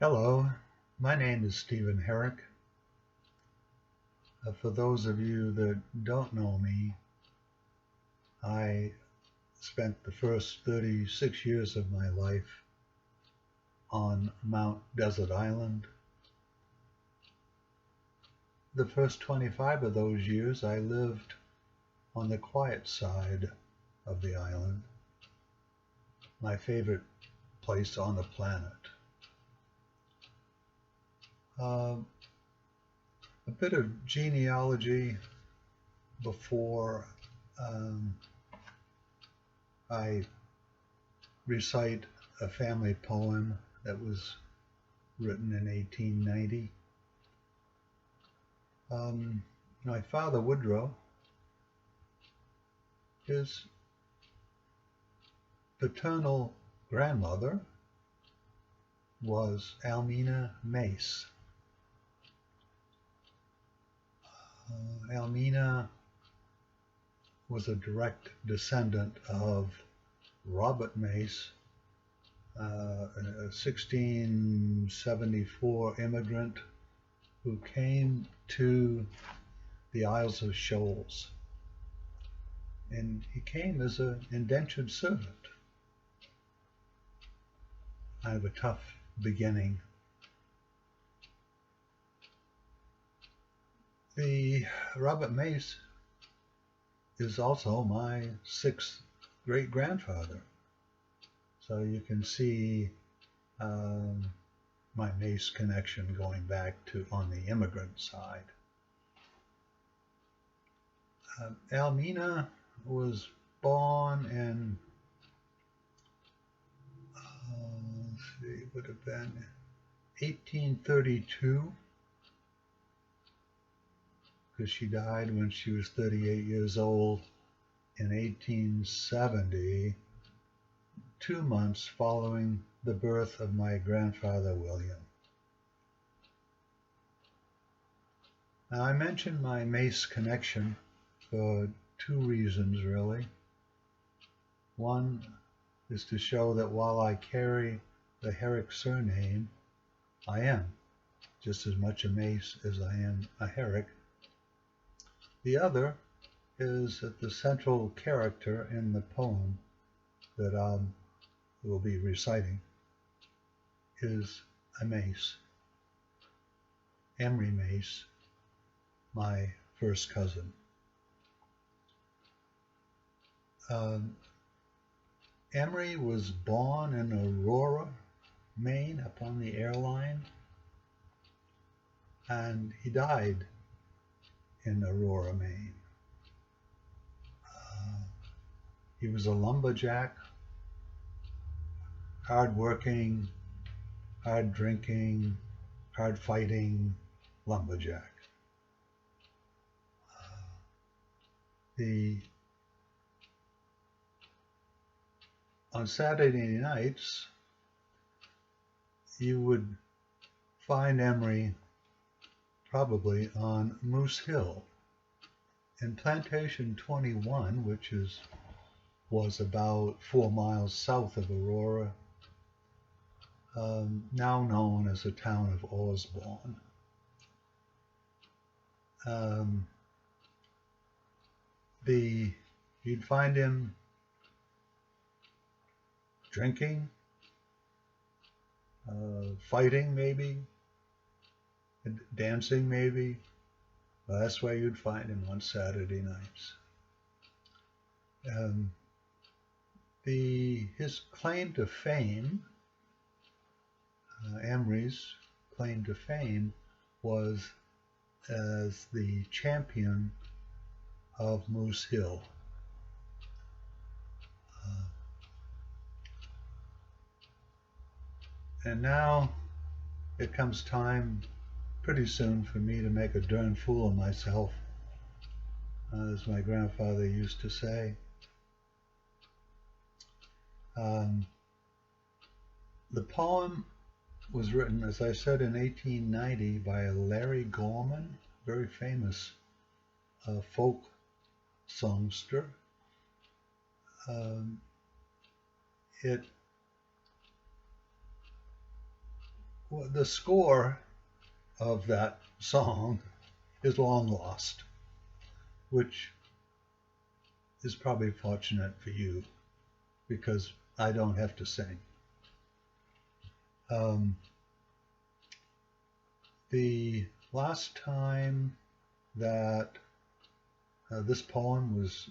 Hello, my name is Stephen Herrick. For those of you that don't know me, I spent the first 36 years of my life on Mount Desert Island. The first 25 of those years I lived on the quiet side of the island, my favorite place on the planet. A bit of genealogy before I recite a family poem that was written in 1890. My father, Woodrow, his paternal grandmother was Emery Mace. Emery was a direct descendant of Robert Mace, a 1674 immigrant who came to the Isles of Shoals. And he came as an indentured servant. Kind of a tough beginning. The Robert Mace is also my sixth great-grandfather. So you can see my Mace connection going back to on the immigrant side. Emery was born in, it would have been 1832, because she died when she was 38 years old in 1870, 2 months following the birth of my grandfather, William. Now, I mentioned my Mace connection for two reasons, really. One is to show that while I carry the Herrick surname, I am just as much a Mace as I am a Herrick. The other is that the central character in the poem that I will be reciting is a Mace, Emery Mace, my first cousin. Emery was born in Aurora, Maine, upon the airline, and he died in Aurora, Maine. He was a lumberjack, hard-working, hard-drinking, hard-fighting lumberjack. On Saturday nights, you would find Emery probably on Moose Hill in Plantation 21, which was about 4 miles south of Aurora, now known as the town of Osborne. You'd find him drinking, fighting maybe, dancing maybe. Well, that's where you'd find him on Saturday nights. His claim to fame, Emery's claim to fame, was as the champion of Moose Hill. And now it comes time pretty soon for me to make a darn fool of myself, as my grandfather used to say. The poem was written, as I said, in 1890 by Larry Gorman, very famous folk songster. It the score of that song is long lost, which is probably fortunate for you because I don't have to sing. The last time that this poem was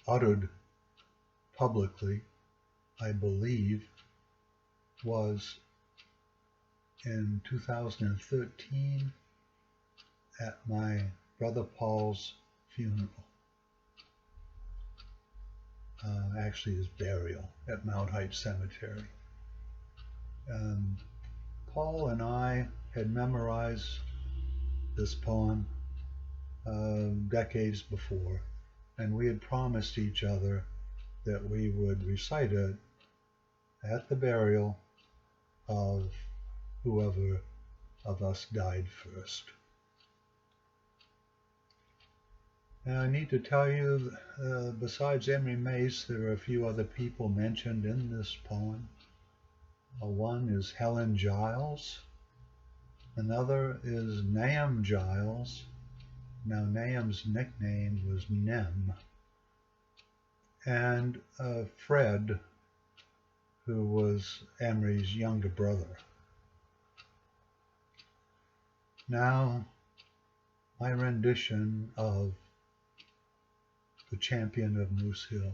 uttered publicly, I believe, was in 2013 at my brother Paul's funeral. Actually his burial at Mount Heights Cemetery. Paul and I had memorized this poem decades before, and we had promised each other that we would recite it at the burial of whoever of us died first. Now I need to tell you, besides Emery Mace, there are a few other people mentioned in this poem. One is Helen Giles. Another is Nahum Giles. Now Nahum's nickname was Nem. And Fred, who was Emery's younger brother. Now, my rendition of The Champion of Moose Hill.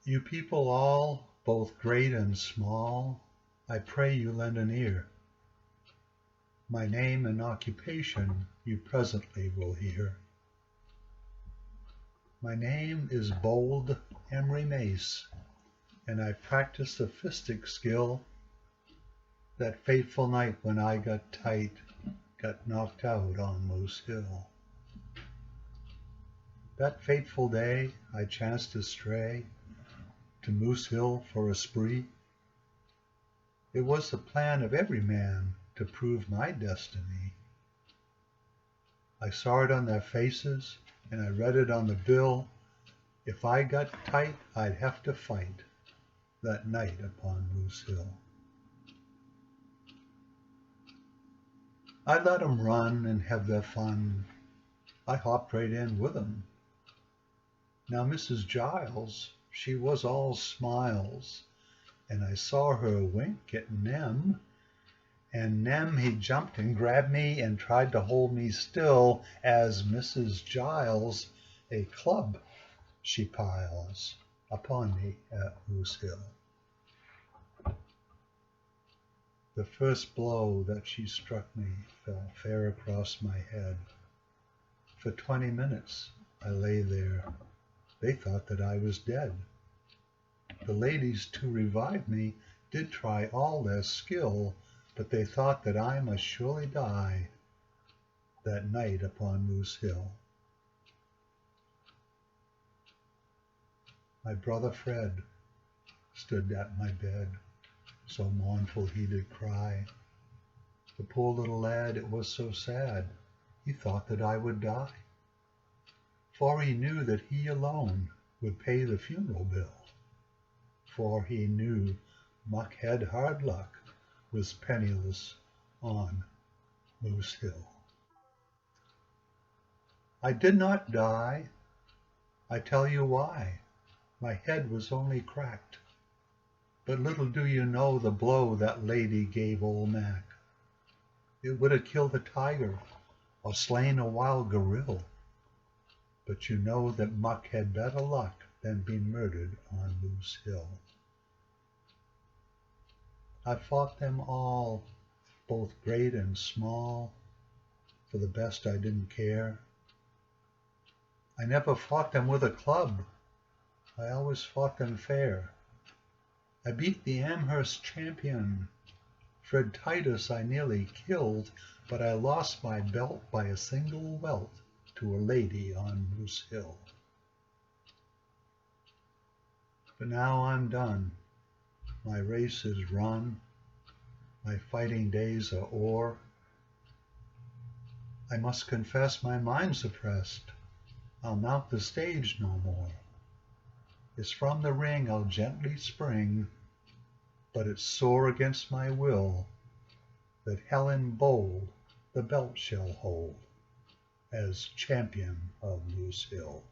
You people all, both great and small, I pray you lend an ear. My name and occupation you presently will hear. My name is Bold Emery Mace, and I practice the fistic skill that fateful night when I got knocked out on Moose Hill. That fateful day I chanced to stray to Moose Hill for a spree. It was the plan of every man to prove my destiny. I saw it on their faces, and I read it on the bill. If I got tight, I'd have to fight that night upon Moose Hill. I let 'em run and have their fun. I hopped right in with 'em. Now Mrs. Giles, she was all smiles, and I saw her wink at Nem, and Nem he jumped and grabbed me and tried to hold me still as Mrs. Giles a club she piles upon me at Moose Hill. The first blow that she struck me fell fair across my head. For 20 minutes I lay there. They thought that I was dead. The ladies to revive me did try all their skill, but they thought that I must surely die that night upon Moose Hill. My brother Fred stood at my bed, so mournful he did cry. The poor little lad, it was so sad, he thought that I would die. For he knew that he alone would pay the funeral bill. For he knew Muckhead Hardluck was penniless on Moose Hill. I did not die. I tell you why. My head was only cracked. But little do you know the blow that lady gave old Mac. It would have killed a tiger or slain a wild gorilla. But you know that Muck had better luck than be murdered on Moose Hill. I fought them all, both great and small. For the best I didn't care. I never fought them with a club. I always fought them fair. I beat the Amherst champion. Fred Titus I nearly killed, but I lost my belt by a single welt to a lady on Moose Hill. But now I'm done. My race is run. My fighting days are o'er. I must confess my mind's oppressed. I'll mount the stage no more. It's from the ring I'll gently spring but it's sore against my will that Helen Bold the belt shall hold as champion of Moose Hill.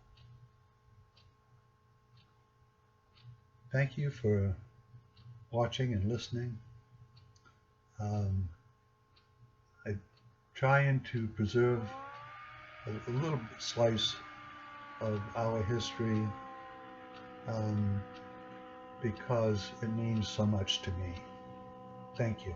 Thank you for watching and listening. I'm trying to preserve a little slice of our history because it means so much to me. Thank you.